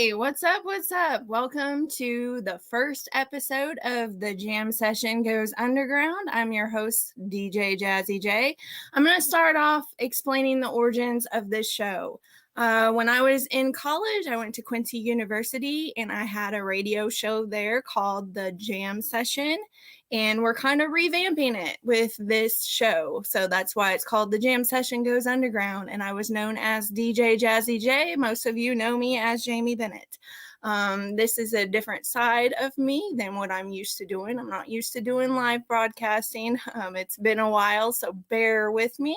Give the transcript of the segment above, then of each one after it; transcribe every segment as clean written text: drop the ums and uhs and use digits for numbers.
Hey, what's up? What's up? Welcome to the first episode of the Jam Session Goes Underground. I'm your host, DJ Jazzy J. I'm going to start off explaining the origins of this show. When I was in college, I went to Quincy University and I had a radio show there called the Jam Session. And we're kind of revamping it with this show. So that's why it's called The Jam Session Goes Underground. And I was known as DJ Jazzy J. Most of you know me as Jaime Bennett. This is a different side of me than what I'm used to doing. I'm not used to doing live broadcasting. It's been a while, so bear with me.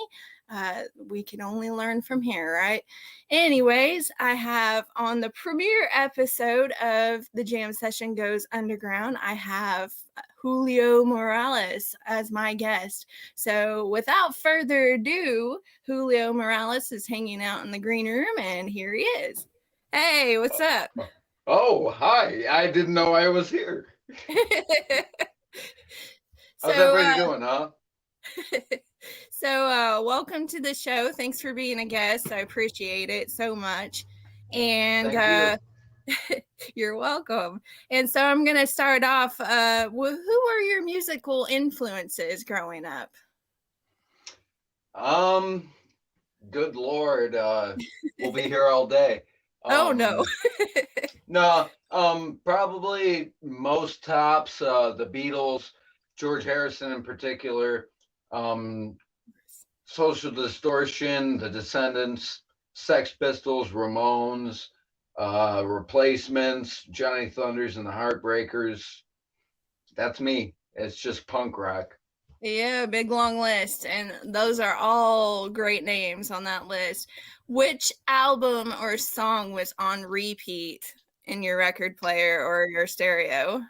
We can only learn from here, right? Anyways, I have on the premiere episode of The Jam Session Goes Underground, I have Julio Morales as my guest. So without further ado, Julio Morales is hanging out in the green room, and here he is. Hey, what's up? Oh, hi. I didn't know I was here. How's everybody doing, huh? So welcome to the show. Thanks for being a guest. I appreciate it so much. And you're welcome. And so I'm going to start off. Who were your musical influences growing up? Good Lord. We'll be here all day. Oh, no. No, probably most tops, the Beatles, George Harrison in particular, Social Distortion, The Descendants, Sex Pistols, Ramones, Replacements, Johnny Thunders and the Heartbreakers. That's me. It's just punk rock. Yeah, big long list. And those are all great names on that list. Which album or song was on repeat in your record player or your stereo?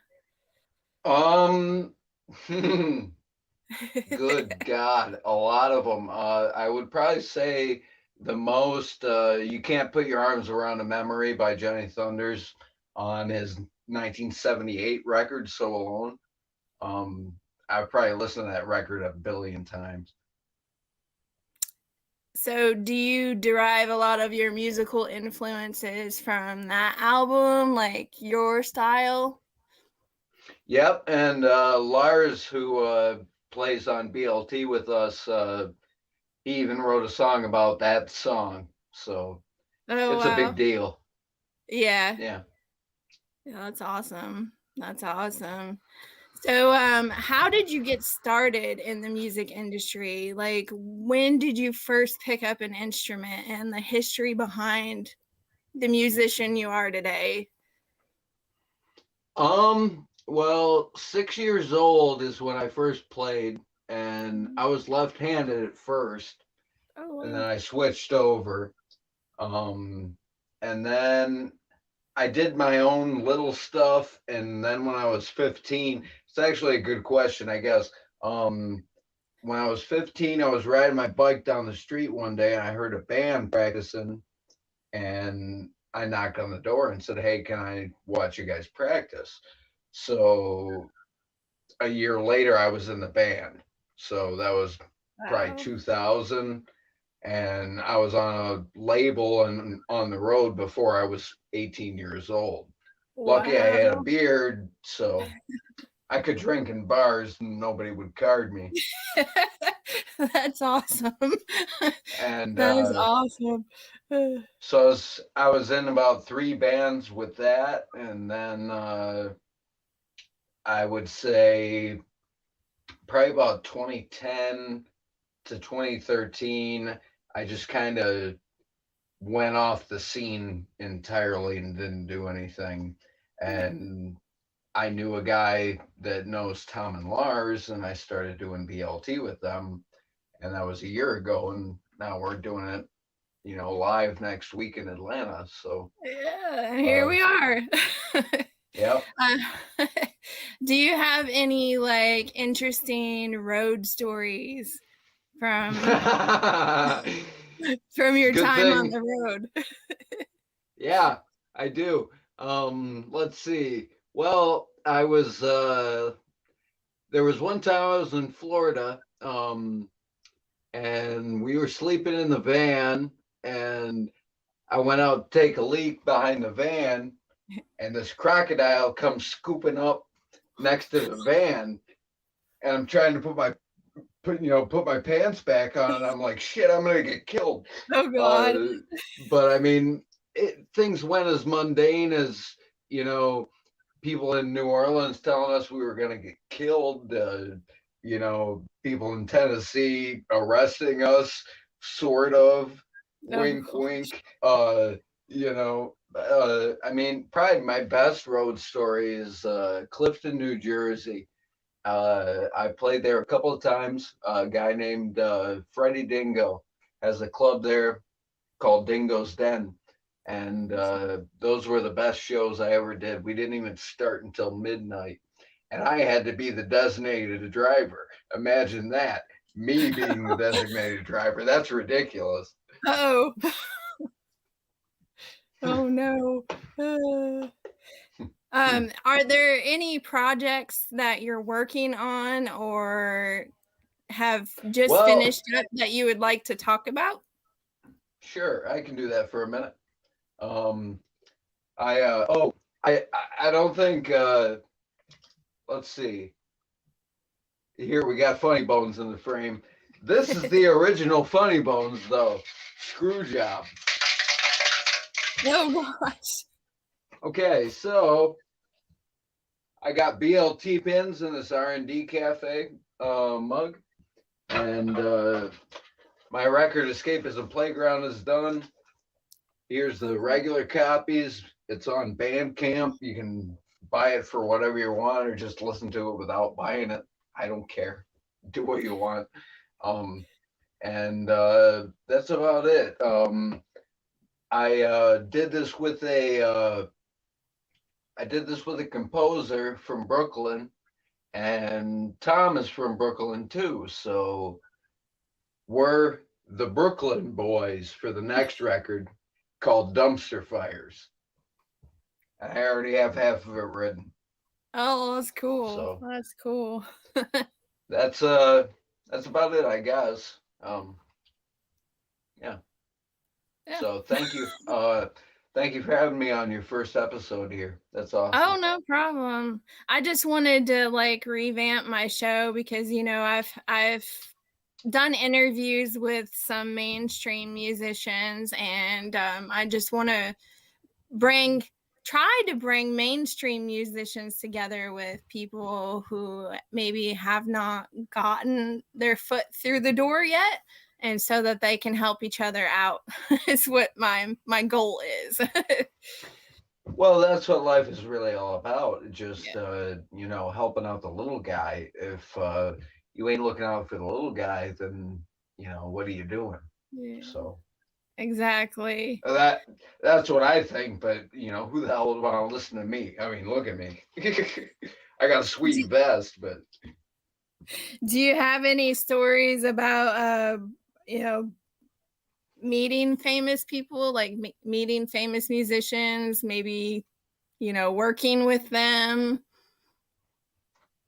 Good God, a lot of them. I would probably say the most, You Can't Put Your Arms Around a Memory by Johnny Thunders on his 1978 record, So Alone. I've probably listened to that record a billion times. So do you derive a lot of your musical influences from that album, like your style? Yep, and Lars, who plays on BLT with us, he even wrote a song about that song. So it's a big deal. Yeah. Yeah. Yeah, that's awesome. That's awesome. So, how did you get started in the music industry? Like, when did you first pick up an instrument and the history behind the musician you are today? Well, 6 years old is when I first played, and I was left-handed at first, and then I switched over. And then I did my own little stuff, and then when I was 15, it's actually a good question, I guess. When I was 15, I was riding my bike down the street one day, and I heard a band practicing, and I knocked on the door and said, "Hey, can I watch you guys practice?" So a year later, I was in the band. So that was probably 2000. And I was on a label and on the road before I was 18 years old. Wow. Lucky I had a beard, so I could drink in bars and nobody would card me. That's awesome. And that is awesome. So I was in about 3 bands with that, and then I would say probably about 2010 to 2013, I just kind of went off the scene entirely and didn't do anything. And I knew a guy that knows Tom and Lars, and I started doing BLT with them. And that was a year ago, and now we're doing it, live next week in Atlanta. So yeah, here we are. Yep. Do you have any like interesting road stories from your time on the road? Yeah, I do. Let's see. Well, I was there was one time I was in Florida, and we were sleeping in the van, and I went out to take a leak behind the van, and this crocodile comes scooping up next to the van, and I'm trying to put my pants back on, and I'm like, shit, I'm gonna get killed. Oh God. But I mean, things went as mundane as people in New Orleans telling us we were gonna get killed. People in Tennessee arresting us, sort of. Wink, wink. I mean, probably my best road story is Clifton, New Jersey. I played there a couple of times. A guy named Freddie Dingo has a club there called Dingo's Den. And those were the best shows I ever did. We didn't even start until midnight. And I had to be the designated driver. Imagine that. Me being the designated driver. That's ridiculous. Oh. Oh no. Are there any projects that you're working on or have just finished up that you would like to talk about? Sure, I can do that for a minute. I don't think let's see. Here we got Funny Bones in the frame. This is the original Funny Bones though. Screw job. Oh gosh. Okay, so I got BLT pins in this R&D cafe mug, and my record Escapism Playground is done. Here's the regular copies. It's on Bandcamp. You can buy it for whatever you want, or just listen to it without buying it. I don't care. Do what you want. And that's about it. I did this with a composer from Brooklyn, and Tom is from Brooklyn too. So we're the Brooklyn boys for the next record called Dumpster Fires. I already have half of it written. Oh, that's cool. So, that's cool. That's about it, I guess. Yeah. So thank you. Thank you for having me on your first episode here. That's awesome. Oh, no problem. I just wanted to revamp my show because I've done interviews with some mainstream musicians, and I just want to try to bring mainstream musicians together with people who maybe have not gotten their foot through the door yet, and so that they can help each other out is what my goal is. Well, that's what life is really all about. Just helping out the little guy. If you ain't looking out for the little guy, then what are you doing? Yeah. So exactly. That's what I think. But who the hell would want to listen to me? I mean, look at me. I got a sweet vest, but. Do you have any stories about meeting famous people, like meeting famous musicians, maybe working with them?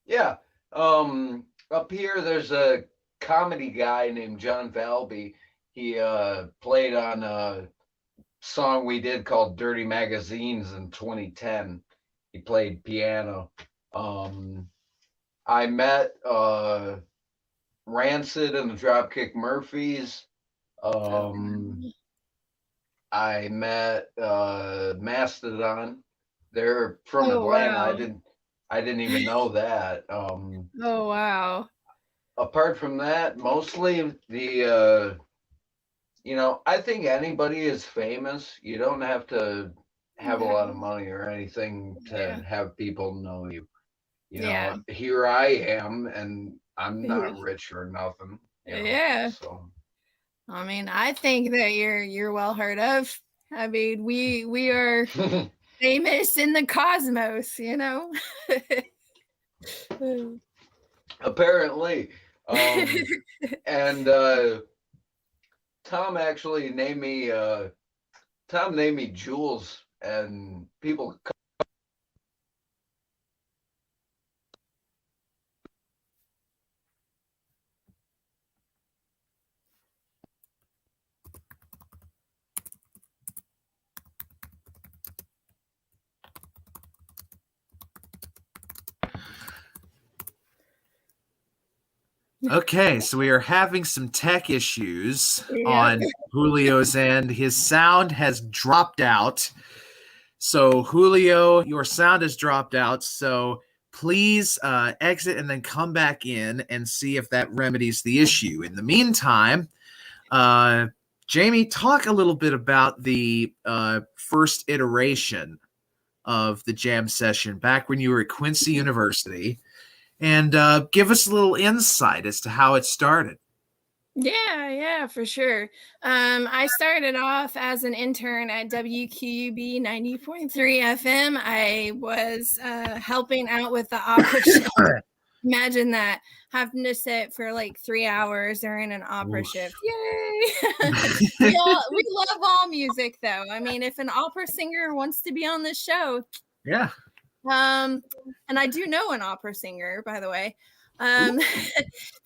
Yeah. Up here there's a comedy guy named Jon Phipps. He played on a song we did called Dirty Magazines in 2010. He played piano. I met Rancid and the Dropkick Murphys. I met Mastodon. They're from Atlanta. Wow. I didn't even know that. Oh wow. Apart from that, mostly the I think anybody is famous. You don't have to have a lot of money or anything to have people know you. Here I am, and I'm not rich or nothing. So I mean, I think that you're well heard of. I mean, we are famous in the cosmos, Apparently. And Tom actually named me Jules, and people Okay, so we are having some tech issues Yep. on Julio's end. His sound has dropped out. So, Julio, your sound has dropped out. So, please exit and then come back in and see if that remedies the issue. In the meantime, Jamie, talk a little bit about the first iteration of the jam session back when you were at Quincy University, and give us a little insight as to how it started. Yeah, for sure. I started off as an intern at WQUB 90.3 FM. I was helping out with the opera shift. Imagine that, having to sit for like 3 hours during an opera shift. Yay! we love all music, though. I mean, if an opera singer wants to be on this show, yeah. And I do know an opera singer, by the way. But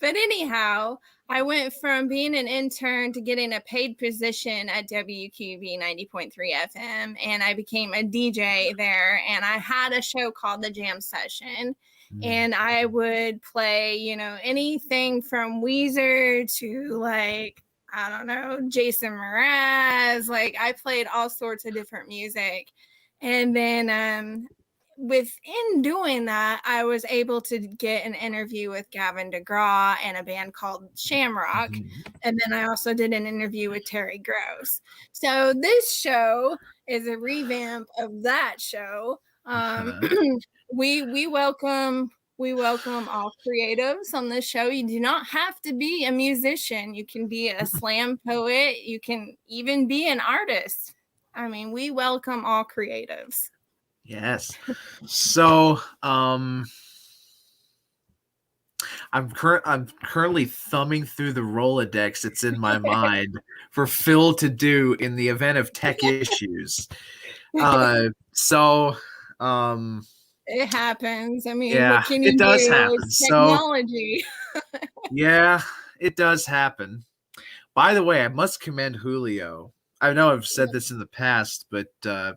anyhow, I went from being an intern to getting a paid position at WQV 90.3 FM, and I became a DJ there. And I had a show called The Jam Session, and I would play, anything from Weezer to like, I don't know, Jason Mraz. Like, I played all sorts of different music. And then within doing that, I was able to get an interview with Gavin DeGraw and a band called Shamrock. And then I also did an interview with Terry Gross. So this show is a revamp of that show. We welcome all creatives on this show. You do not have to be a musician. You can be a slam poet. You can even be an artist. I mean, we welcome all creatives. Yes. So, I'm currently thumbing through the Rolodex that's in my mind for Phil to do in the event of tech issues. So, it happens. I mean, yeah, what can you it does do? happen. It's technology. So, yeah, it does happen. By the way, I must commend Julio. I know I've said this in the past, but I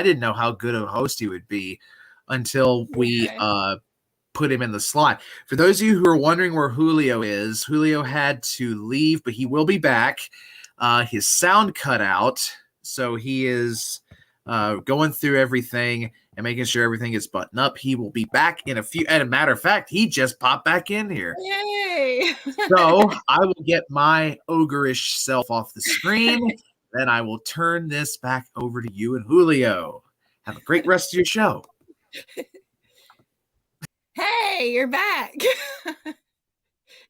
didn't know how good a host he would be until we put him in the slot. For those of you who are wondering where Julio is, Julio had to leave, but he will be back. His sound cut out, so he is going through everything and making sure everything is buttoned up. He will be back in a few. And a matter of fact, he just popped back in here. Yay! So I will get my ogreish self off the screen. Then I will turn this back over to you and Julio. Have a great rest of your show. Hey, you're back.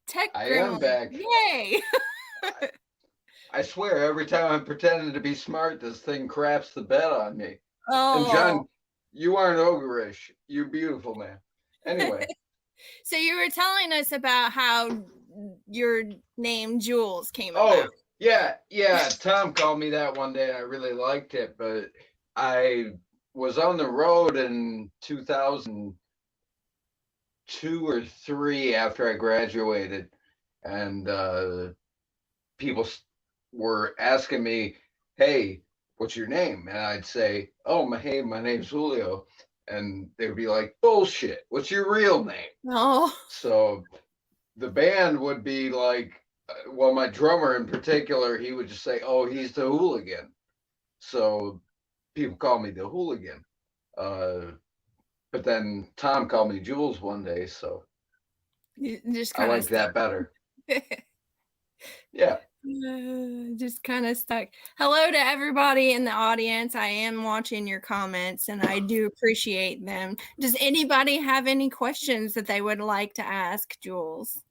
Tech I am back. Yay! I swear, every time I'm pretending to be smart, this thing craps the bed on me. Oh. And John, you aren't ogreish. You're beautiful, man. Anyway. So you were telling us about how your name Jules came about. Yeah. Tom called me that one day. I really liked it, but I was on the road in 2002 or 3 after I graduated, and people were asking me, "Hey, what's your name?" And I'd say, "Oh, my name's Julio," and they would be like, "Bullshit! What's your real name?" Oh. So the band would be like, well, my drummer in particular, he would just say, "Oh, he's the hooligan." So people call me the hooligan. But then Tom called me Jules one day, so just I liked that better. Yeah. Just kind of stuck. Hello to everybody in the audience. I am watching your comments and I do appreciate them. Does anybody have any questions that they would like to ask Jules?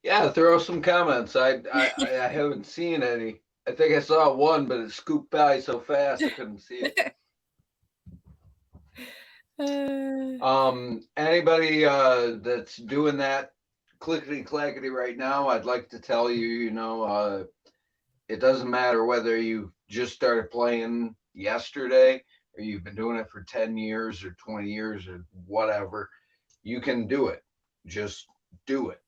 Yeah, throw some comments. I haven't seen any. I think I saw one, but it scooped by so fast I couldn't see it. Anybody that's doing that clickety clackety right now, I'd like to tell you, it doesn't matter whether you just started playing yesterday or you've been doing it for 10 years or 20 years or whatever. You can do it. Just do it.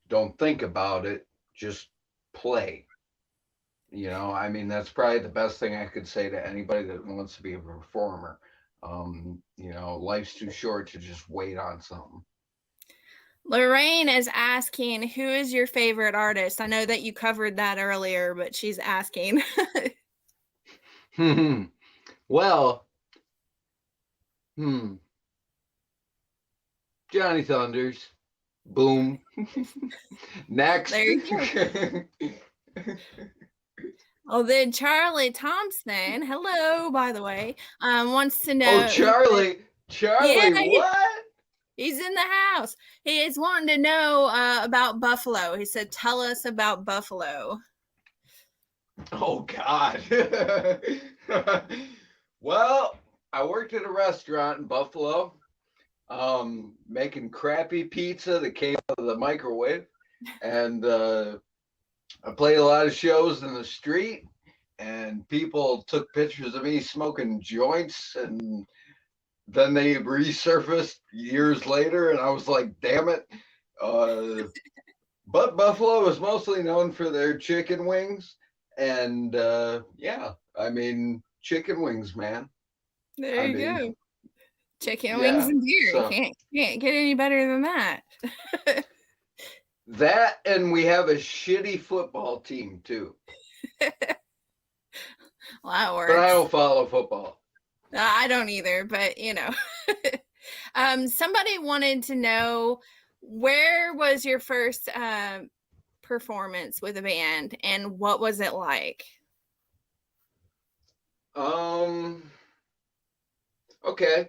Don't think about it. Just play. I mean, that's probably the best thing I could say to anybody that wants to be a performer. Life's too short to just wait on something. Lorraine is asking, who is your favorite artist? I know that you covered that earlier, but she's asking. Well, Johnny Thunders. Boom. Next. There you go. Oh, then Charlie Thompson, hello, by the way, wants to know. Oh, Charlie. Charlie, what? He's in the house. He is wanting to know about Buffalo. He said, tell us about Buffalo. Oh, God. Well, I worked at a restaurant in Buffalo, making crappy pizza that came out of the microwave. And I played a lot of shows in the street, and people took pictures of me smoking joints, and then they resurfaced years later, and I was like, damn it. But Buffalo is mostly known for their chicken wings. And yeah, I mean, chicken wings, man. There you go. Chicken wings and beer. So, can't get any better than that. That, and we have a shitty football team too. Well, that works. But I don't follow football. I don't either, but you know. Somebody wanted to know, where was your first performance with a band, and what was it like? Okay.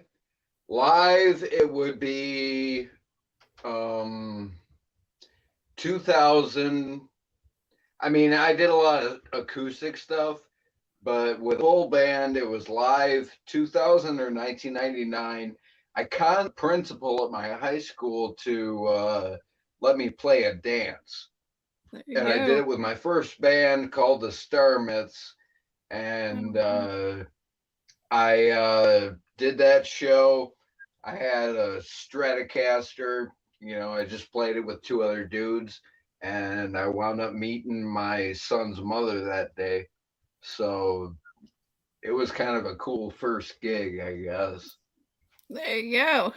Live, it would be 2000. I mean, I did a lot of acoustic stuff, but with full band, it was live 2000 or 1999. I conned the principal at my high school to let me play a dance. And I did it with my first band called the Star Myths. And I did that show. I had a Stratocaster. You know, I just played it with two other dudes, and I wound up meeting my son's mother that day. So it was kind of a cool first gig, I guess. There you go.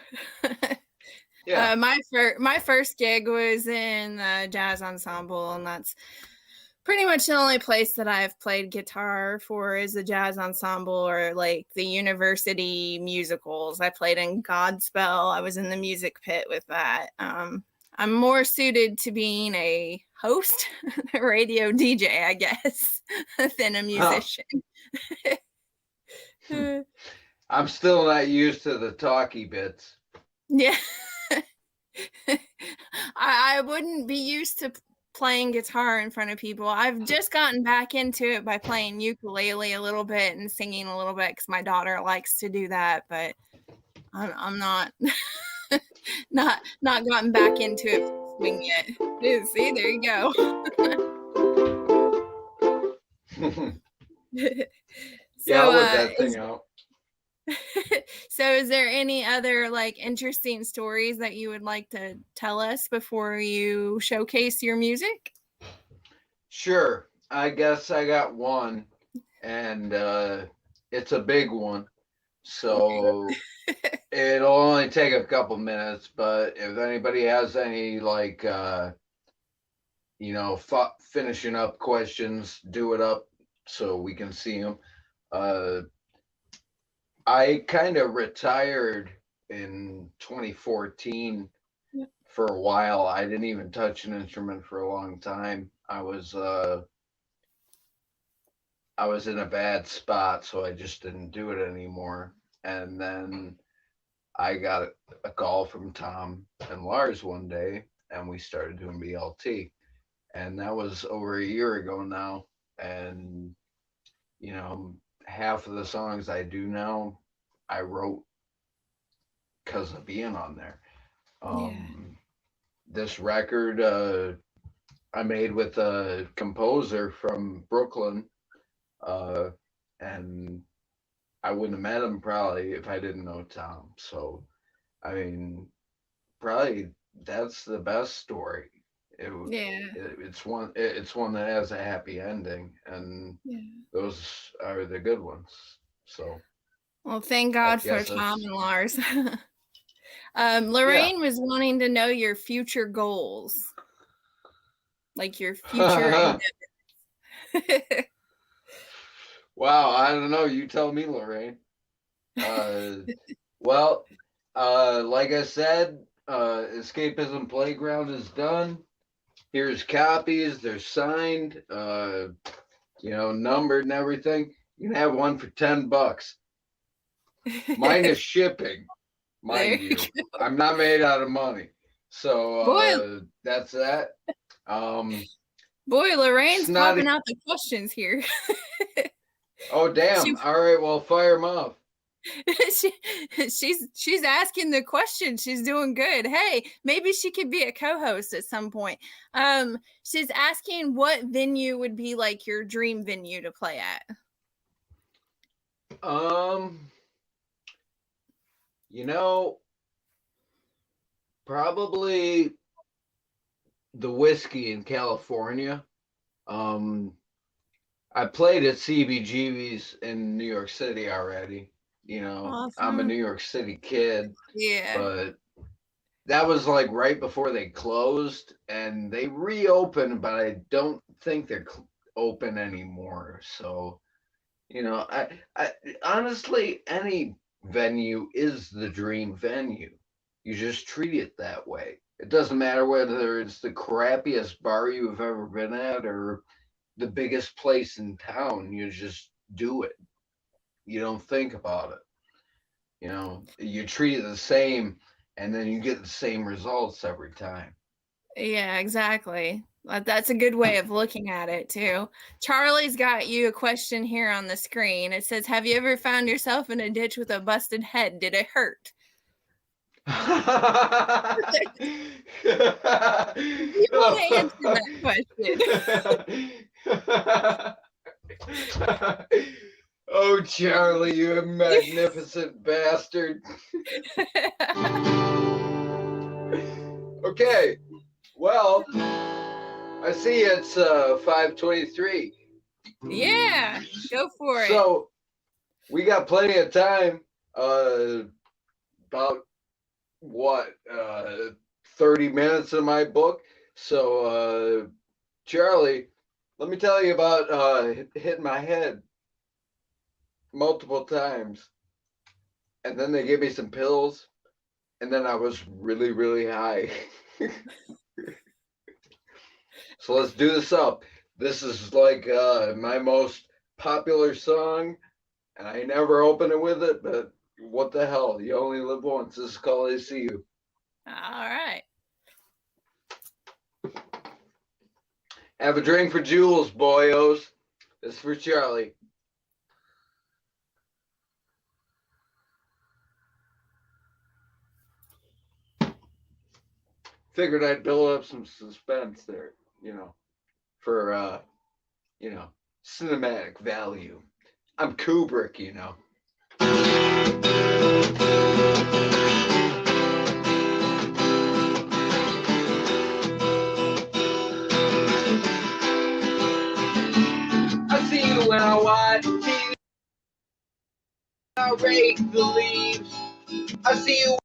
Yeah. My first gig was in the jazz ensemble, and that's pretty much the only place that I've played guitar for is the jazz ensemble or like the university musicals. I played in Godspell. I was in the music pit with that. I'm more suited to being a host, a radio DJ, I guess, than a musician. I'm still not used to the talky bits. Yeah. I wouldn't be used to playing guitar in front of people. I've just gotten back into it by playing ukulele a little bit and singing a little bit because my daughter likes to do that, but I'm not not gotten back into it swing yet. See, there you go. Yeah, I'll work that thing out. So is there any other like interesting stories that you would like to tell us before you showcase your music? Sure. I guess I got one, and it's a big one. So it'll only take a couple minutes, but if anybody has any like finishing up questions, do it up so we can see them. I kind of retired in 2014 for a while. I didn't even touch an instrument for a long time. I was in a bad spot, so I just didn't do it anymore. And then I got a call from Tom and Lars one day, and we started doing BLT. And that was over a year ago now. And, half of the songs I do now, I wrote because of being on there. This record I made with a composer from Brooklyn, and I wouldn't have met him probably if I didn't know Tom. So, I mean, probably that's the best story. It's one that has a happy ending, and those are the good ones. So, well, thank God for Tom and Lars. Lorraine was wanting to know your future goals, like your future endeavors. Wow, I don't know. You tell me, Lorraine. Well, like I said, Escapism Playground is done. Here's copies. They're signed, numbered and everything. You can have one for $10, minus shipping, mind you. I'm not made out of money, so that's that. Boy, Lorraine's popping out the questions here. Oh damn! All right, well, fire them off. She's asking the question. She's doing good. Hey, maybe she could be a co-host at some point. She's asking what venue would be like your dream venue to play at. Probably the Whiskey in California. I played at CBGB's in New York City already. Awesome. I'm a New York City kid. Yeah. But that was like right before they closed, and they reopened, but I don't think they're open anymore. So, I honestly, any venue is the dream venue. You just treat it that way. It doesn't matter whether it's the crappiest bar you've ever been at or the biggest place in town. You just do it. You don't think about it. You treat it the same, and then you get the same results every time. Yeah, exactly. That's a good way of looking at it too. Charlie's got you a question here on the screen. It says, have you ever found yourself in a ditch with a busted head? Did it hurt? You want to answer that question. Oh, Charlie, you magnificent bastard. Okay, well, I see it's 5:23. Yeah, go for it. So, we got plenty of time, about, 30 minutes in my book. So, Charlie, let me tell you about hitting my head multiple times, and then they gave me some pills, and then I was really, really high. So let's do this up. This is like my most popular song, and I never open it with it, but what the hell? You only live once. This is called I See You. All right. Have a drink for Jules, boyos. This is for Charlie. Figured I'd build up some suspense there, for, cinematic value. I'm Kubrick, I see you when I watch TV. I rake the leaves. I see you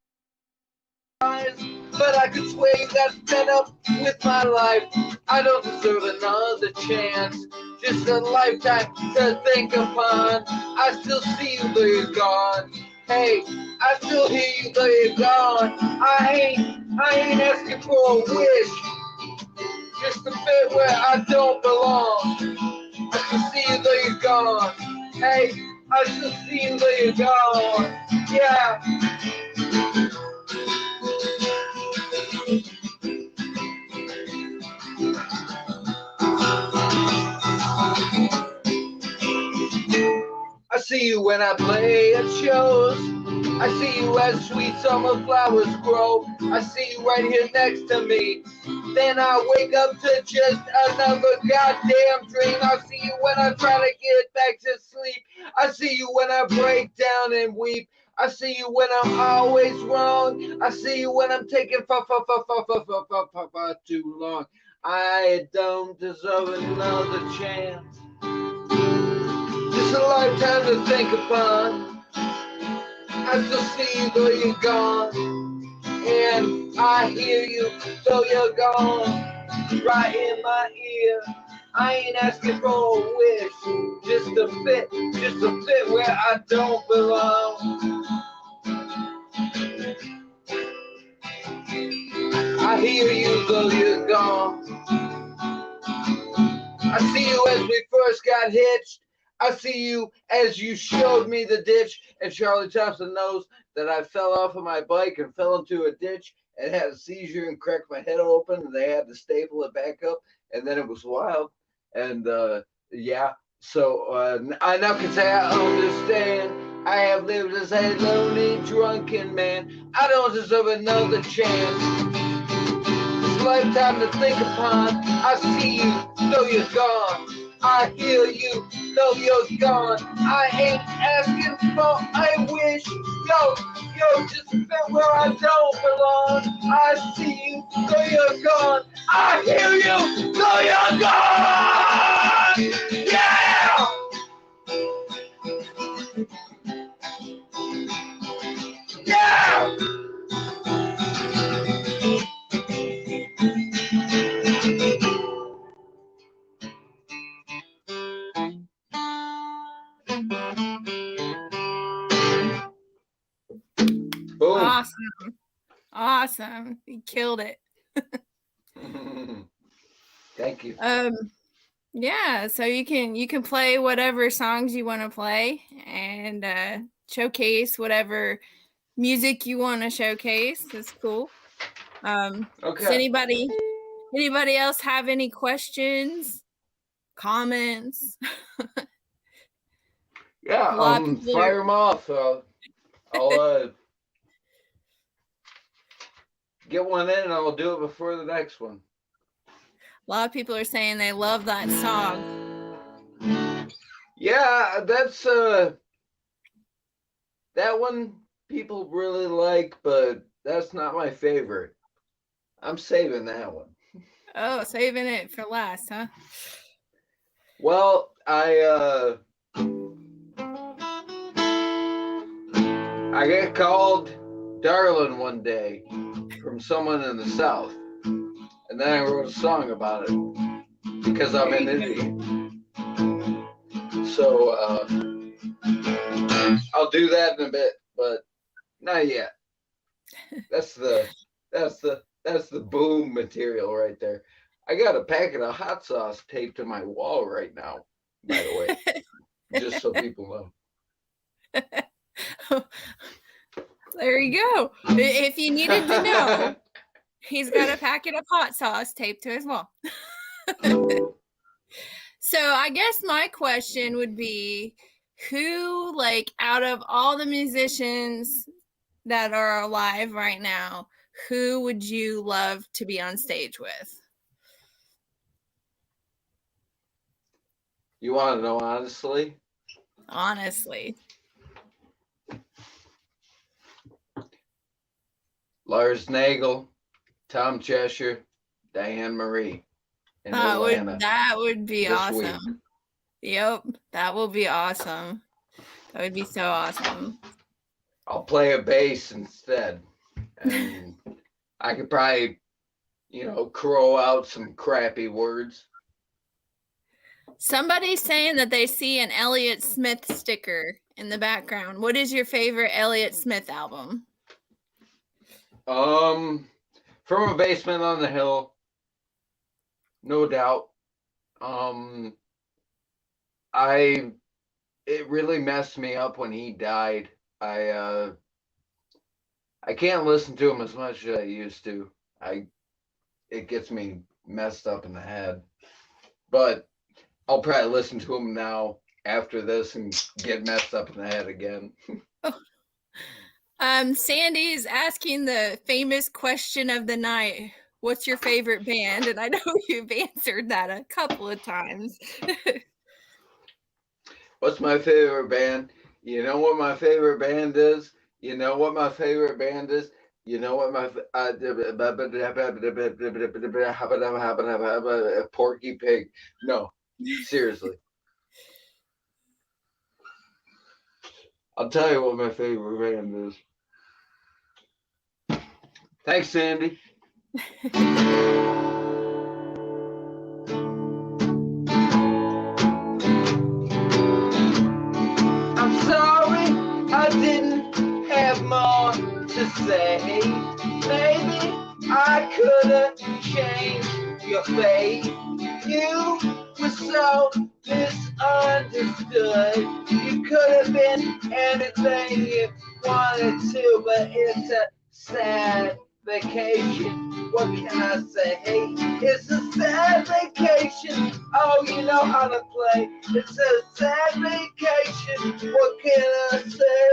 eyes, but I could swear you got fed up with my life. I don't deserve another chance, just a lifetime to think upon. I still see you, though you're gone. Hey, I still hear you, though you're gone. I ain't asking for a wish, just a bit where I don't belong. I still see you, though you're gone. Hey, I still see you, though you're gone. Yeah. I see you when I play at shows. I see you as sweet summer flowers grow. I see you right here next to me. Then I wake up to just another goddamn dream. I see you when I try to get back to sleep. I see you when I break down and weep. I see you when I'm always wrong. I see you when I'm taking far too long. I don't deserve another chance. Just a lifetime to think upon. I I still see you though you're gone, and I hear you though you're gone. Right in my ear, I ain't asking for a wish, just a fit where I don't belong. I hear you though you're gone. I see you as we first got hitched. I see you as you showed me the ditch. And Charlie Thompson knows that I fell off of my bike and fell into a ditch and had a seizure and cracked my head open, and they had to staple it back up, and then it was wild. And yeah, so I now can say I understand. I have lived as a lonely, drunken man. I don't deserve another chance. This lifetime to think upon. I see you, though you're gone. I hear you, though you're gone. I ain't asking for a wish. Yo, just a bit where I don't belong. I see you, though you're gone. I hear you, though you're gone. Yeah! Yeah! Boom. Awesome. You killed it. Thank you. Yeah, so you can play whatever songs you want to play and showcase whatever music you want to showcase. That's cool. Okay. Does anybody else have any questions, comments? Yeah, fire them off. I'll get one in and I'll do it before the next one. A lot of people are saying they love that song. Yeah, that's that one people really like, but that's not my favorite. I'm saving that one. Oh, saving it for last, huh? Well, I got called darling one day from someone in the South, and then I wrote a song about it because I'm an Indian. So I'll do that in a bit, but not yet. That's the boom material right there. I got a packet of hot sauce taped to my wall right now, by the way, just so people know. There you go. If you needed to know, he's got a packet of hot sauce taped to his wall. So I guess my question would be, who, like, out of all the musicians that are alive right now, who would you love to be on stage with? You want to know honestly? Honestly. Lars Nagel, Tom Cheshire, Diane Marie. That would be awesome. Yep, that will be awesome. That would be so awesome. I'll play a bass instead. And I could probably, crow out some crappy words. Somebody's saying that they see an Elliott Smith sticker in the background. What is your favorite Elliott Smith album? From a Basement on the Hill, no doubt. It really messed me up when he died. I can't listen to him as much as I used to. It gets me messed up in the head. But I'll probably listen to him now after this and get messed up in the head again. Sandy's asking the famous question of the night. What's your favorite band? And I know you've answered that a couple of times. What's my favorite band? You know what my favorite band is? You know what my favorite band is? You know what my Porky Pig. No, seriously. I'll tell you what my favorite band is. Thanks, Sandy. I'm sorry I didn't have more to say. Maybe I could have changed your fate. You were so misunderstood. You could have been anything you wanted to, but it's a sad vacation. What can I say? It's a sad vacation. Oh, you know how to play. It's a sad vacation. What can I say?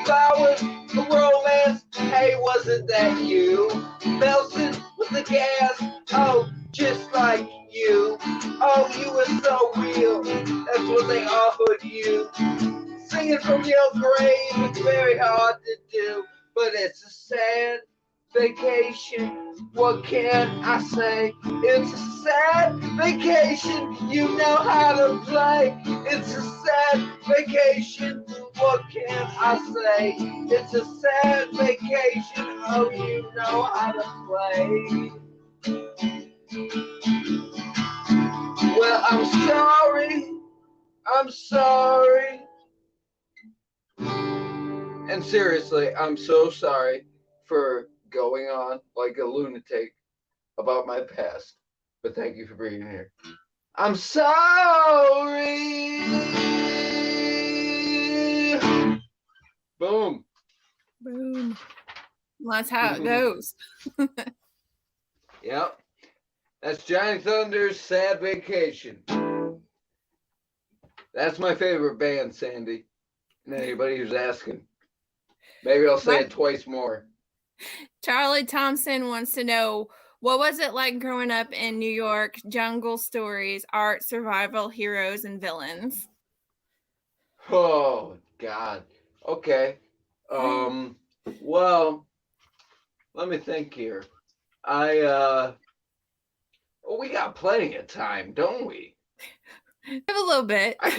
Flowers, a romance. Hey, wasn't that you? Belson with the gas. Oh, just like you. Oh, you were so real. That's what they offered you. Singing from your grave, it's very hard to do, but it's a sad vacation. What can I say? It's a sad vacation. You know how to play. It's a sad vacation. What can I say? It's a sad vacation. Oh, you know how to play. Well, I'm sorry. I'm sorry. And seriously, I'm so sorry for going on like a lunatic about my past. But thank you for being here. I'm sorry. Boom. Boom. Well, that's how it goes. Yep. That's Johnny Thunder's Sad Vacation. That's my favorite band, Sandy. And anybody who's asking. Maybe I'll say it twice more. Charlie Thompson wants to know, what was it like growing up in New York? Jungle stories, art, survival, heroes, and villains. Oh, God. Okay. Well, let me think here. We got plenty of time, don't we? Have a little bit. I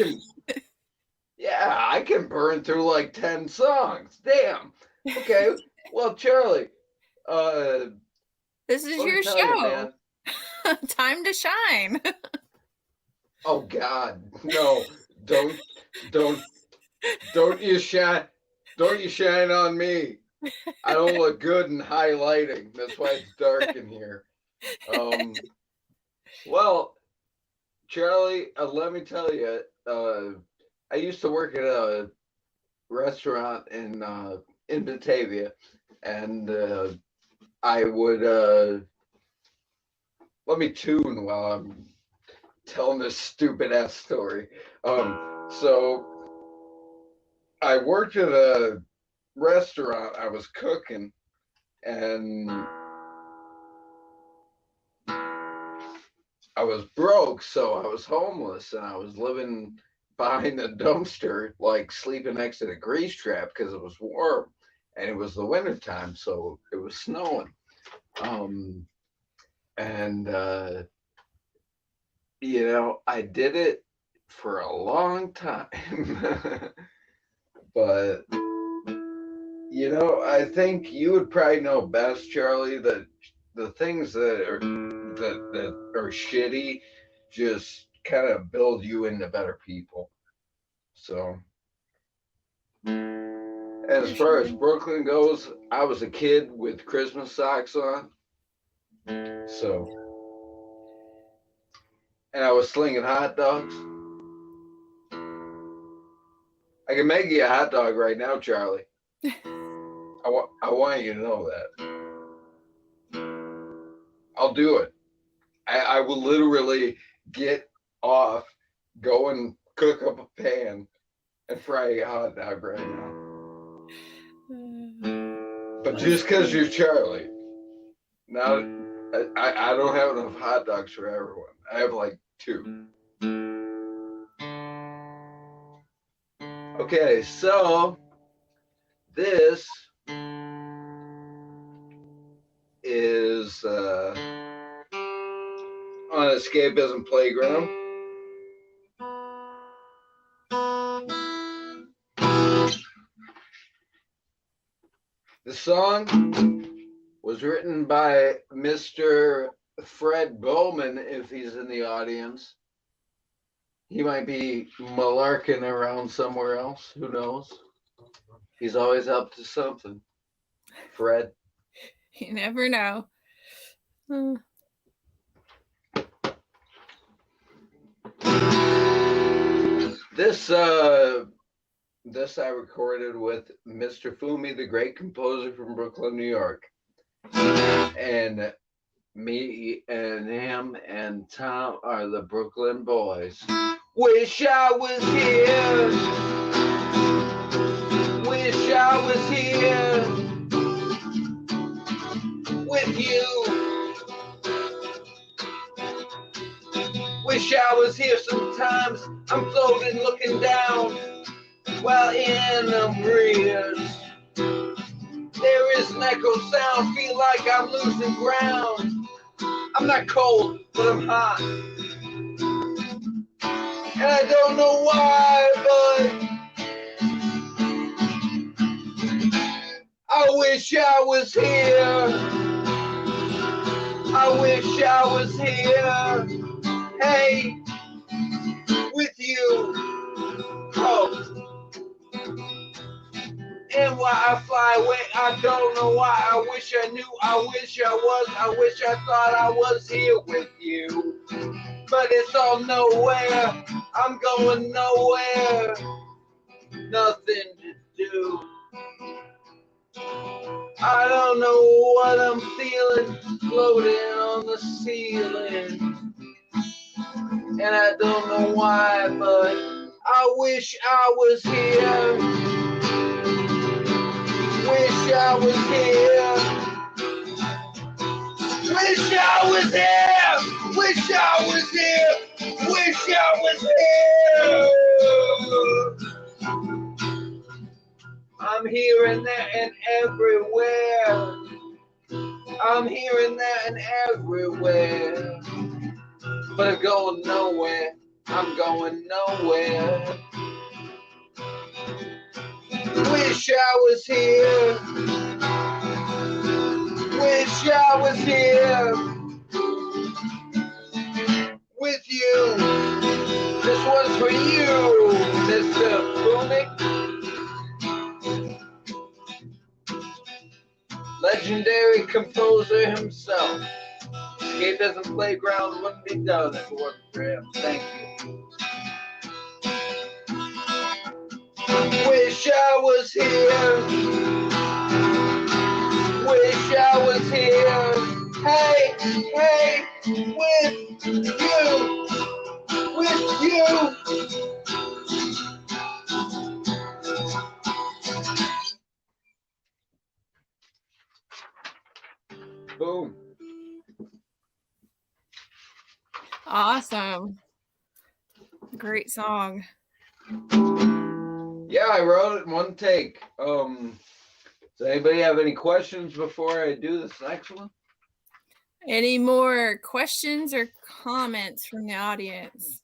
can burn through like 10 songs. Damn. Okay. Well, Charlie, this is your show. Time to shine. Oh God, no! Don't you shine! Don't you shine on me! I don't look good in high lighting. That's why it's dark in here. Well, Charlie, let me tell you. I used to work at a restaurant in Batavia, and I would let me tune while I'm telling this stupid ass story. So I worked at a restaurant. I was cooking, and I was broke, so I was homeless, and I was living behind the dumpster, like sleeping next to the grease trap because it was warm, and it was the winter time, so it was snowing. I did it for a long time. But I think you would probably know best, Charlie, that the things that are shitty just kind of build you into better people. So, as far as Brooklyn goes, I was a kid with Christmas socks on. So, and I was slinging hot dogs. I can make you a hot dog right now, Charlie. I want you to know that. I'll do it. I will literally get off, go and cook up a pan, and fry a hot dog right now. But just because you're Charlie, now I don't have enough hot dogs for everyone. I have like 2. Okay, so this is on Escapism Playground. song was written by Mr. Fred Bowman, if he's in the audience. He might be malarking around somewhere else. Who knows? He's always up to something. Fred. You never know. This I recorded with Mr. Fumi, the great composer from Brooklyn, New York. And me and him and Tom are the Brooklyn boys. Wish I was here. Wish I was here with you. Wish I was here sometimes. I'm floating, looking down. While in the breeze, there is an echo sound. Feel like I'm losing ground. I'm not cold, but I'm hot. And I don't know why, but I wish I was here. I wish I was here. Hey, with you. Oh. And why I fly away, I don't know why. I wish I knew, I wish I was, I wish I thought I was here with you. But it's all nowhere, I'm going nowhere. Nothing to do. I don't know what I'm feeling, floating on the ceiling. And I don't know why, but I wish I was here. Wish I was here. Wish I was here. Wish I was here. Wish I was here. I'm here and there and everywhere. I'm here and there and everywhere. But I'm going nowhere. I'm going nowhere. Wish I was here. Wish I was here with you. This one's for you, Mr. Fumi. Legendary composer himself. Escapism Playground wouldn't be done if it wasn't for him. Thank you. Wish I was here. Wish I was here. Hey, hey, with you. With you. Boom. Awesome. Great song. Yeah, I wrote it in one take. Does anybody have any questions before I do this next one? Any more questions or comments from the audience?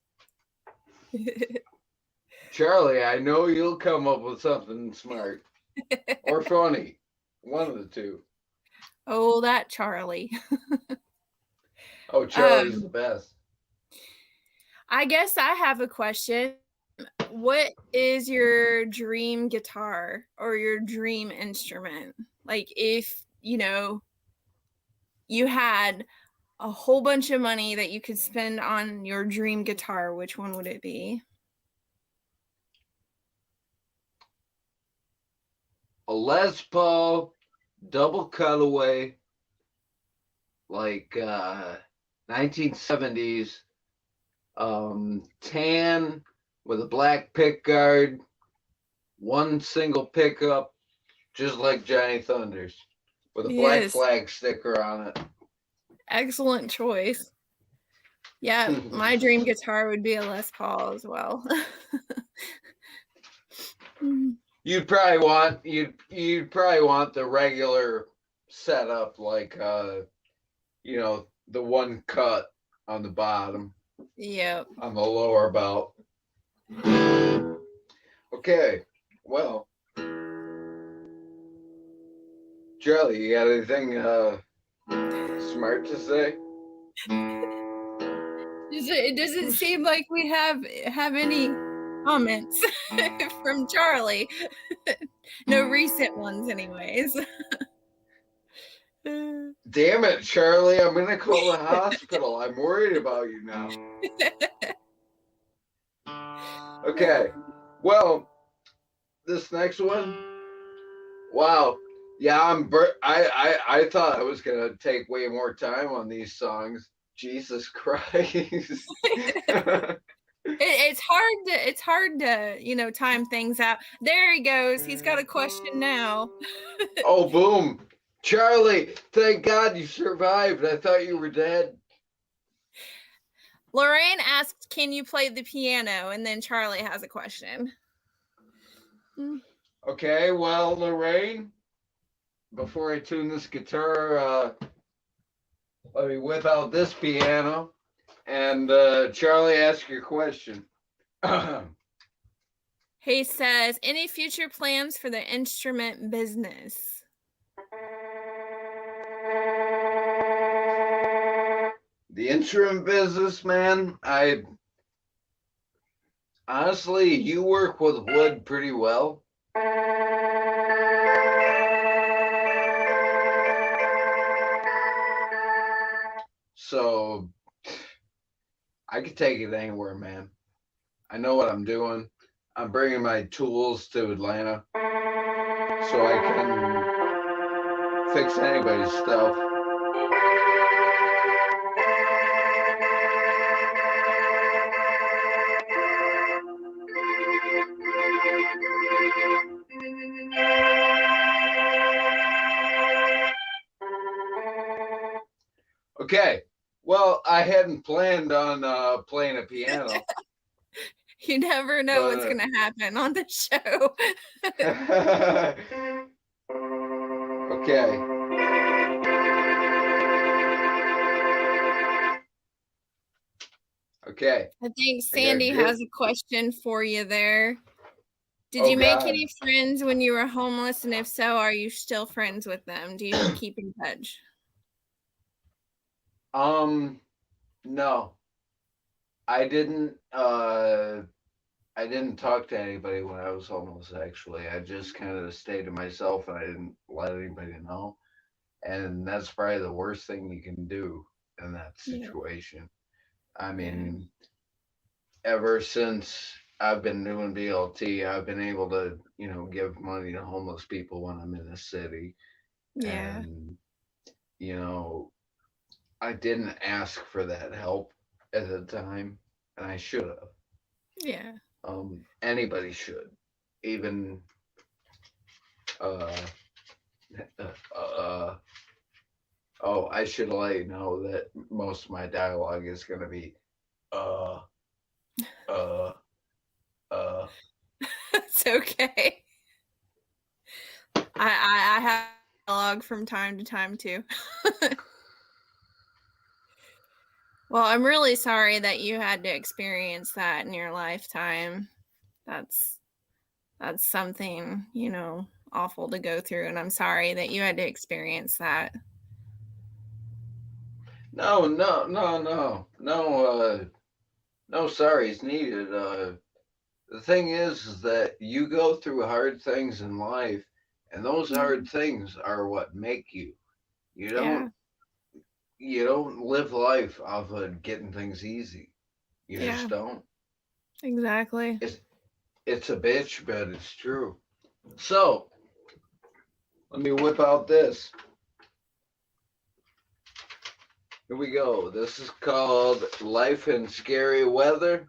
Charlie, I know you'll come up with something smart or funny. One of the two. Oh, that Charlie. Oh, Charlie's the best. I guess I have a question. What is your dream guitar or your dream instrument? Like, if, you had a whole bunch of money that you could spend on your dream guitar, which one would it be? A Les Paul double cutaway, like 1970s, tan with a black pick guard, one single pickup, just like Johnny Thunders, with a black flag sticker on it. Excellent choice. Yeah, my dream guitar would be a Les Paul as well. You'd probably want the regular setup, like the one cut on the bottom. Yep. On the lower belt. Okay, well, Charlie, you got anything smart to say? It doesn't seem like we have any comments from Charlie. No recent ones, anyways. Damn it, Charlie! I'm gonna call the hospital. I'm worried about you now. Okay, well, this next one. Wow. Yeah, I thought I was gonna take way more time on these songs. Jesus Christ. It's hard to time things out. There he goes. He's got a question now. Oh, boom. Charlie, thank God you survived. I thought you were dead. Lorraine asked, can you play the piano? And then Charlie has a question. Okay, well, Lorraine, before I tune this guitar, let me whip out this piano. And Charlie, ask your question. He says, any future plans for the instrument business? The instrument business, man, honestly, you work with wood pretty well. So I could take it anywhere, man. I know what I'm doing. I'm bringing my tools to Atlanta so I can fix anybody's stuff. Okay, well, I hadn't planned on playing a piano. You never know what's going to happen on the show. Okay. Okay. I think Sandy has a question for you there. Did you make any friends when you were homeless? And if so, are you still friends with them? Do you keep in touch? No. I didn't talk to anybody when I was homeless, actually. I just kind of stayed to myself and I didn't let anybody know. And that's probably the worst thing you can do in that situation. Yeah. I mean, ever since I've been doing BLT, I've been able to, give money to homeless people when I'm in the city. Yeah. And, I didn't ask for that help at the time, and I should have. Yeah. Anybody should, even. Oh, I should let you know that most of my dialogue is going to be, It's okay. I have dialogue from time to time too. Well, I'm really sorry that you had to experience that in your lifetime. That's something, awful to go through, and I'm sorry that you had to experience that. No sorry's needed. The thing is that you go through hard things in life, and those hard things are what make you. You don't live life off of getting things easy. You just don't. Exactly. It's a bitch, but it's true. So, let me whip out this. Here we go. This is called Life in Scary Weather.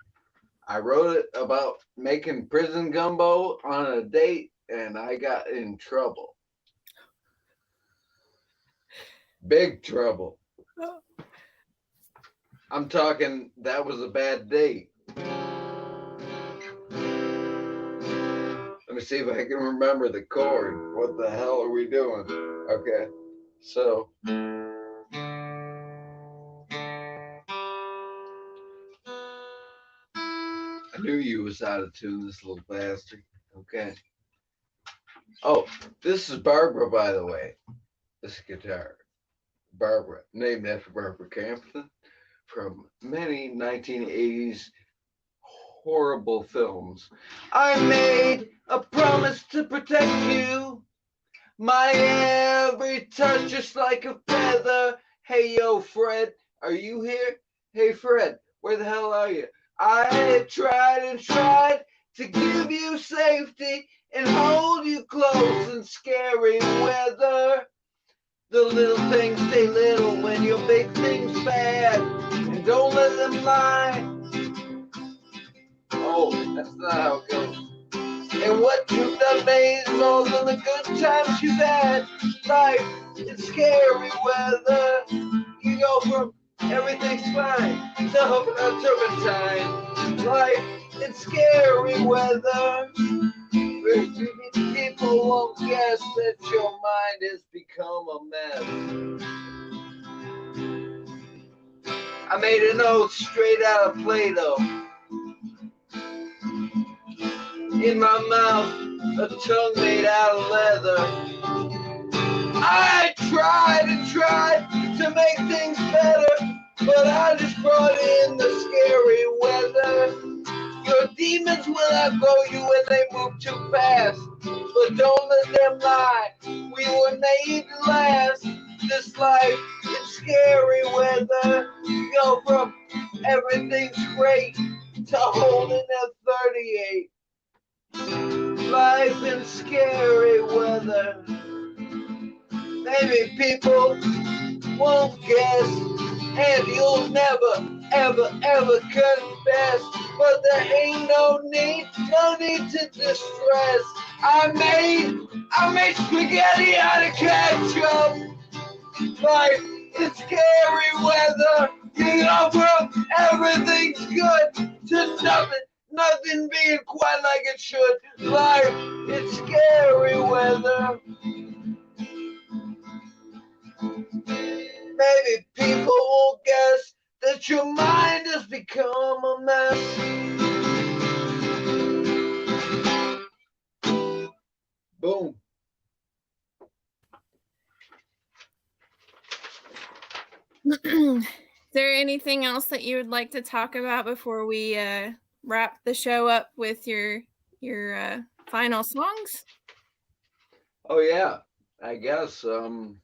I wrote it about making prison gumbo on a date, and I got in trouble. Big trouble. I'm talking, that was a bad date. Let me see if I can remember the chord. What the hell are we doing? Okay, so. I knew you was out of tune, this little bastard. Okay. Oh, this is Barbara, by the way. this guitar. Barbara, named after Barbara Crampton, from many 1980s horrible films. I made a promise to protect you. My every touch just like a feather. Hey, yo, Fred, are you here? Hey, Fred, where the hell are you? I tried and tried to give you safety and hold you close in scary weather. The little things stay little when your big thing's bad, and don't let them lie. Oh, that's not how it goes. And what you've done made more than the good times you've had. Life is scary weather. You go from everything's fine to hoping on turpentine. Life is scary weather. People won't guess that your mind has become a mess. I made an oath straight out of Plato. In my mouth, a tongue made out of leather. I tried and tried to make things better, but I just brought in the scary weather. Your demons will outgrow you when they move too fast, but don't let them lie. We were made to last. This life is scary weather. You go from everything's great to holding a 38. Life in scary weather. Maybe people won't guess, and you'll never, ever, ever confess. But there ain't no need to distress. I made spaghetti out of ketchup. Life is scary weather. You go from everything's good to nothing being quite like it should. Life is scary weather. Maybe people won't guess that your mind has become a mess. Boom. Is there anything else that you would like to talk about before we wrap the show up with your final songs? Oh yeah, I guess. I'm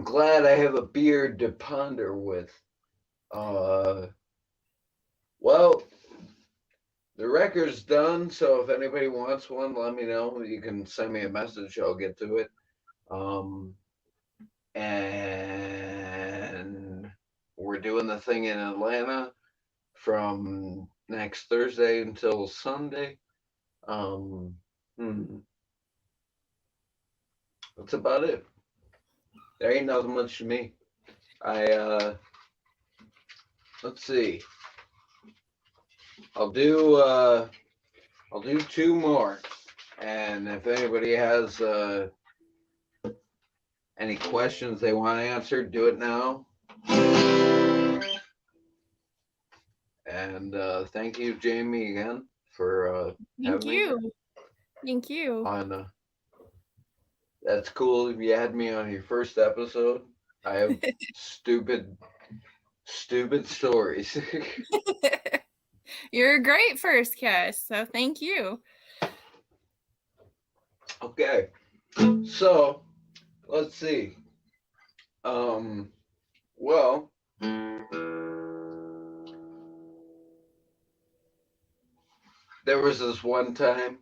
glad I have a beard to ponder with. Well, the record's done, so if anybody wants one, let me know. You can send me a message, I'll get to it. And we're doing the thing in Atlanta from next Thursday until Sunday. That's about it. There ain't nothing much to me. Let's see. I'll do 2 more, and if anybody has any questions they want answered, do it now. And thank you, Jamie, again for having me. Thank you. That's cool. You had me on your first episode. I have stupid stories. You're a great first guest, so thank you. Okay, so let's see. Well, there was this one time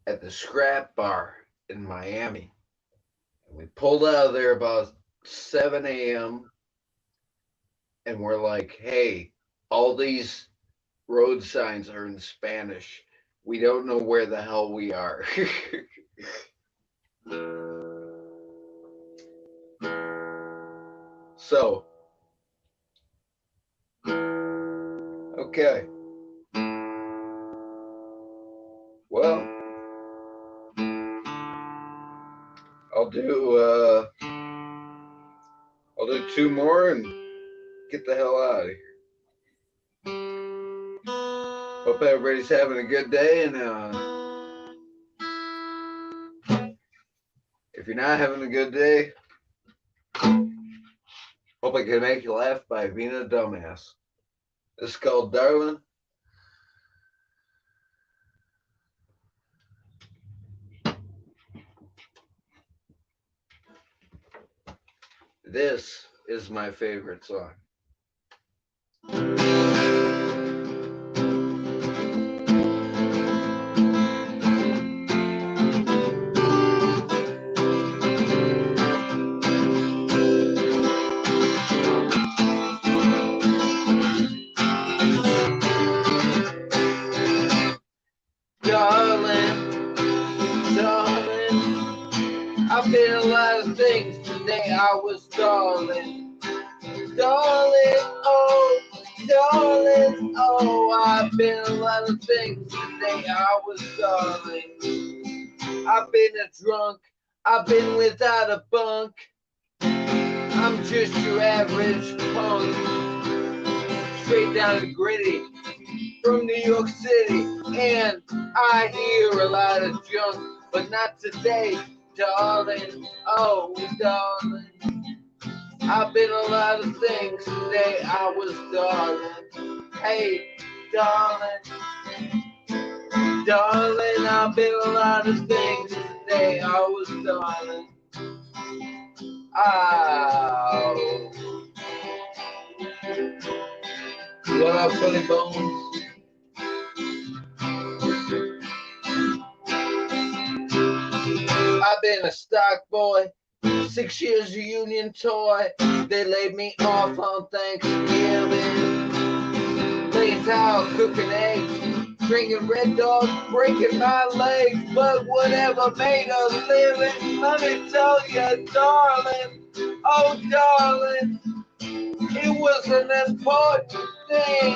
at the Scrap Bar in Miami. We pulled out of there about 7 a.m. and we're like, hey, all these road signs are in Spanish. We don't know where the hell we are. So, okay. Well, I'll do 2 more and get the hell out of here. Hope everybody's having a good day, and if you're not having a good day, hope I can make you laugh by being a dumbass. This is called Darling. This is my favorite song. Darling, darling, I've been a lot of things today. I was darling, darling, oh, darling, oh, I've been a lot of things today. I was darling. I've been a drunk, I've been without a bunk. I'm just your average punk, straight down and gritty from New York City, and I hear a lot of junk, but not today, darling, oh, darling. I've been a lot of things today. I was darling, hey, darling, darling. I've been a lot of things today. I was darling. Oh, what up, funny bones? I've been a stock boy, 6 years a union toy. They laid me off on Thanksgiving, laying towel, cooking eggs, drinking Red Dog, breaking my legs. But whatever made us living, let me tell you, darling, oh darling, it was an important thing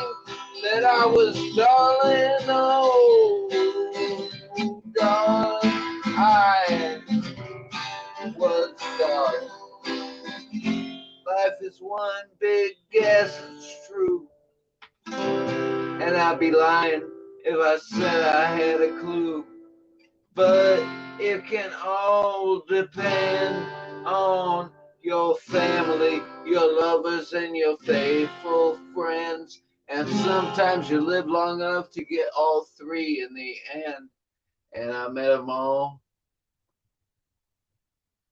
that I was darling, oh darling, I was darling. Life is one big guess, it's true. And I'd be lying if I said I had a clue. But it can all depend on your family, your lovers, and your faithful friends. And sometimes you live long enough to get all three in the end. And I met them all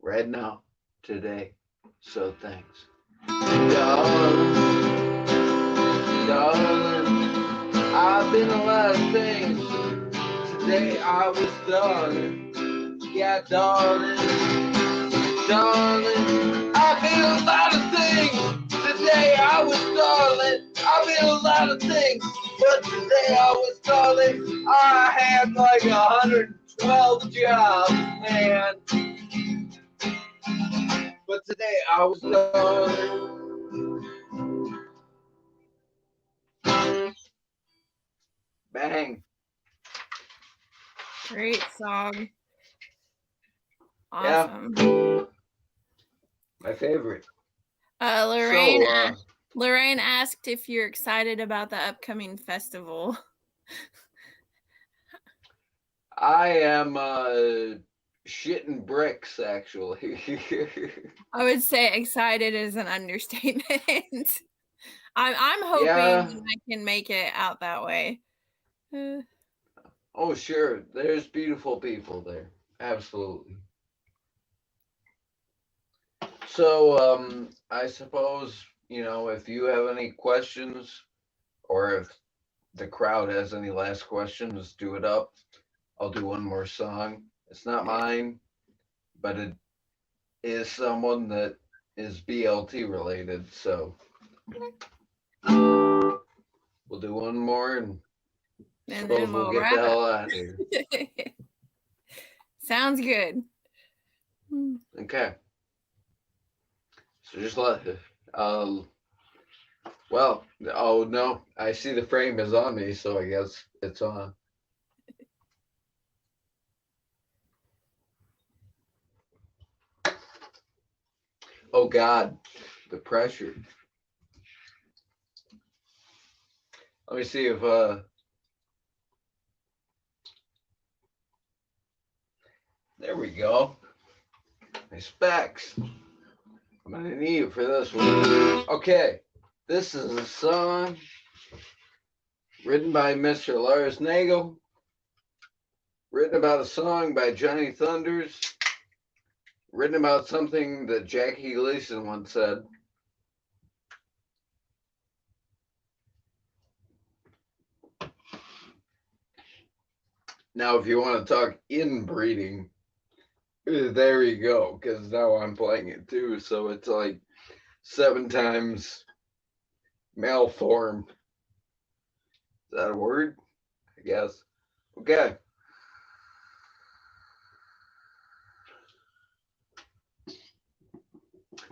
right now, today. So thanks. Darling, darling, I've been a lot of things. Today I was darling. Yeah, darling, darling, I've been a lot of things. Today I was darling. I've been a lot of things. But today I was darling. I had like 112 jobs, man. But today I was darling. Bang. Great song. Awesome. Yeah. My favorite. Lorraine asked if you're excited about the upcoming festival. I am shitting bricks, actually. I would say excited is an understatement. I'm hoping I can make it out that way. Oh, sure. There's beautiful people there. Absolutely. So, I suppose, if you have any questions or if the crowd has any last questions, do it up. I'll do one more song. It's not mine, but it is someone that is BLT related. So we'll do one more and suppose we'll get the hell out of here. Sounds good. Okay. So just oh no, I see the frame is on me, so I guess it's on. Oh God, the pressure. Let me see if There we go. My specs. I'm gonna need it for this one. Okay, this is a song written by Mr. Lars Nagel, written about a song by Johnny Thunders, written about something that Jackie Gleason once said. Now, if you want to talk inbreeding, there you go, because now I'm playing it too, so it's like 7 times malformed. Is that a word? I guess. Okay.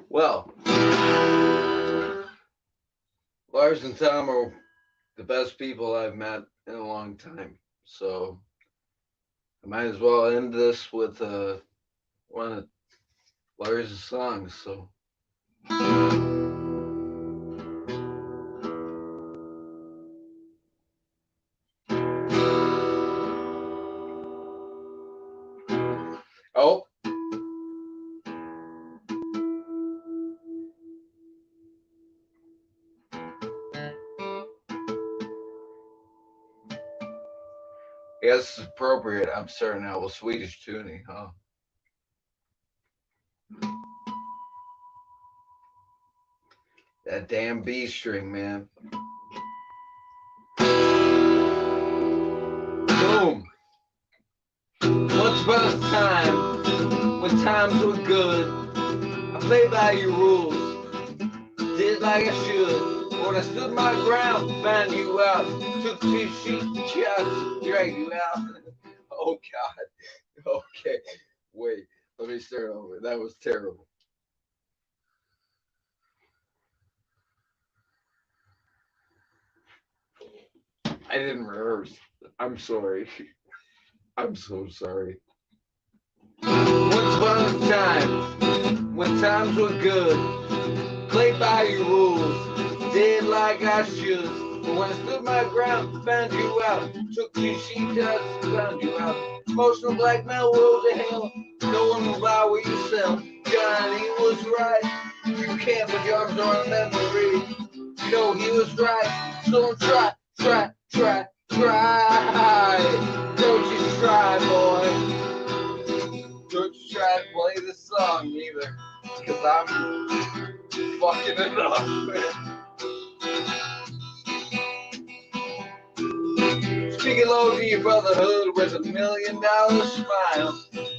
Well, Lars and Tom are the best people I've met in a long time, so I might as well end this with one of Lars' songs. So. Oh. Yes, it's appropriate. I'm starting out with Swedish tuning, huh? That damn B string, man. Boom. Once upon a time, when times were good, I played by your rules, did like I should. When I stood my ground, found you out, took 2 sheets and shots, dragged you out. Oh God. Okay. Wait. Let me start over. That was terrible. I didn't rehearse. I'm sorry. I'm so sorry. Once upon a time, when times were good, played by your rules, did like I should. But when I stood my ground, found you out, took 2 sheet shots, found you out. Emotional blackmail, road to hell. No one will buy what you sell. Johnny was right. You can't put your arms around memory. You know he was right. So don't try. Don't you try, boy. Don't you try to play this song either. Because I'm fucking it up. Speaking low to your brotherhood with $1 million smile.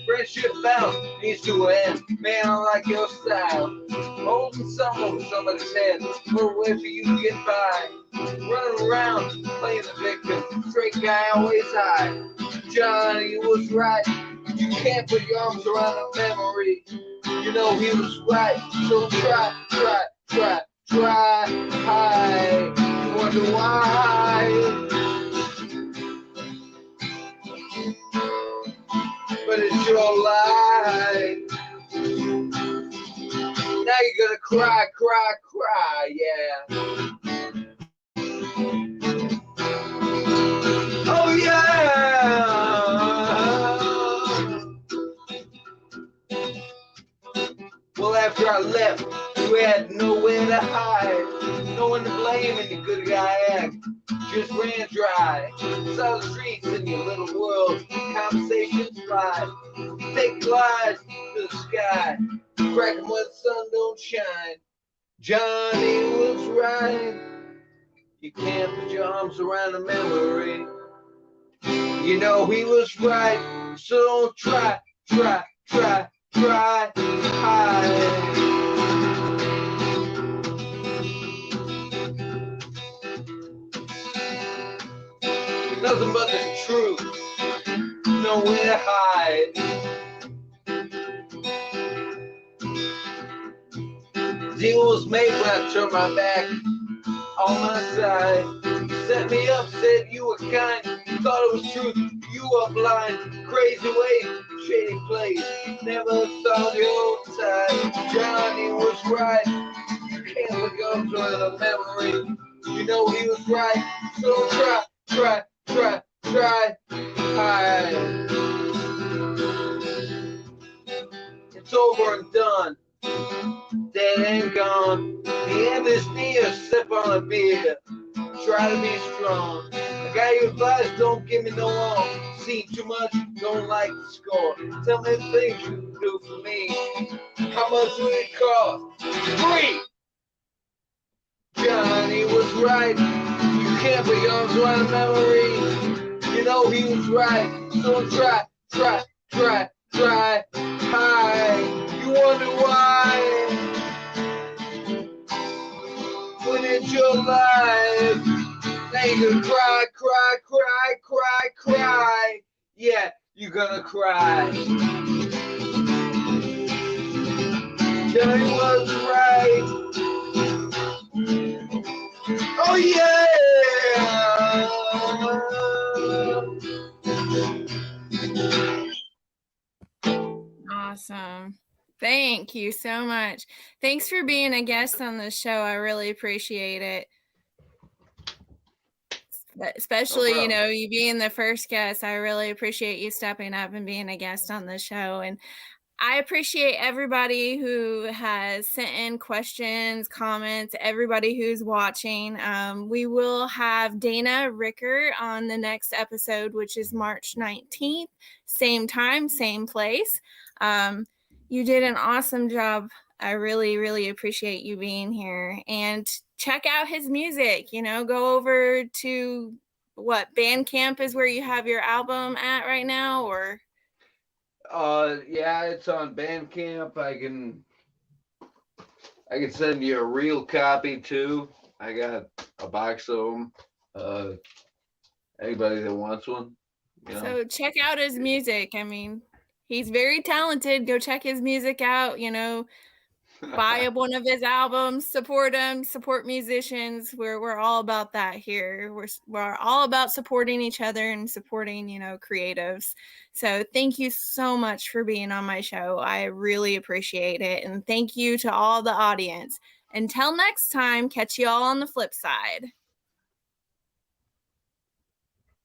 Friendship bound needs to end. Man, I like your style. Holding somebody's head. Little way for you to get by. Running around, playing the victim. Straight guy, always high. Johnny was right. You can't put your arms around a memory. You know he was right. So try. High. You wonder why. But it's your life. Now you're gonna cry, yeah. Oh yeah. Well, after I left, you had nowhere to hide, no one to blame in your good guy act. Just ran dry. Saw the streets in your little world. Conversations fly. Take flies to the sky. Crack 'em where the sun don't shine. Johnny was right. You can't put your arms around a memory. You know he was right. So don't try. Hide. Nothing but the truth, nowhere to hide. Deal was made when I turned my back on my side. Set me up, said you were kind, thought it was truth, you were blind. Crazy ways, shady place, never found your own side. Johnny was right, you can't look up to a memory. You know he was right, so try. Hide. done, dead and gone. The end is near, sip on a beer. Try to be strong. I got your advice, don't give me no harm. Seen too much, don't like the score. Tell me the things you can do for me. How much will it cost? Free! Johnny was right. You can't be yours on a memory. You know he was right. So try. Hi. You wonder why? When it's your life, now you're gonna cry. Yeah, you're gonna cry. Johnny was right. Oh yeah! Awesome. Thank you so much. Thanks for being a guest on the show. I really appreciate it. Especially, No you know, you being the first guest. I really appreciate you stepping up and being a guest on the show. And I appreciate everybody who has sent in questions, comments, everybody who's watching. We will have Dana Ricker on the next episode, which is March 19th. Same time, same place. You did an awesome job. I really, really appreciate you being here. And check out his music. You know, go over to Bandcamp is where you have your album at right now, or? Yeah, it's on Bandcamp. I can send you a real copy too. I got a box of them. Anybody that wants one. You know. So check out his music. I mean, he's very talented. Go check his music out. You know, buy one of his albums, support him, support musicians. We're all about that here. We're all about supporting each other and supporting, you know, creatives. So thank you so much for being on my show. I really appreciate it. And thank you to all the audience. Until next time, catch you all on the flip side.